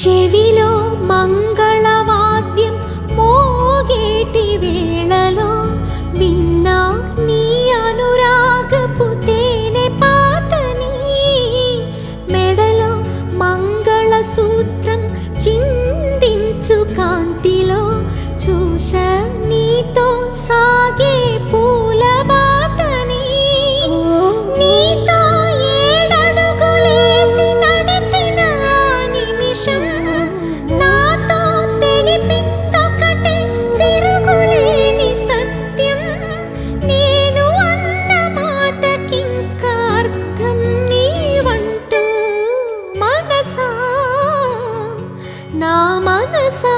చెవిలో మంగళవాద్యం మోగేటి వేళలో విన్నా నీ అనురాగపు తేనె పాటని, మెడలో మంగళసూత్రం చిందించు కాంతిలో చూశ నీతో సాగే పూల బాటని, నీతో ఏడడుగులేసి నడిచిన ఆ నిమిషం నాతో తెలిపిందొకటే తిరుగులేని సత్యం. నేను అన్న మాటకింక అర్థం నీవంటూ మనసా, నా మనసా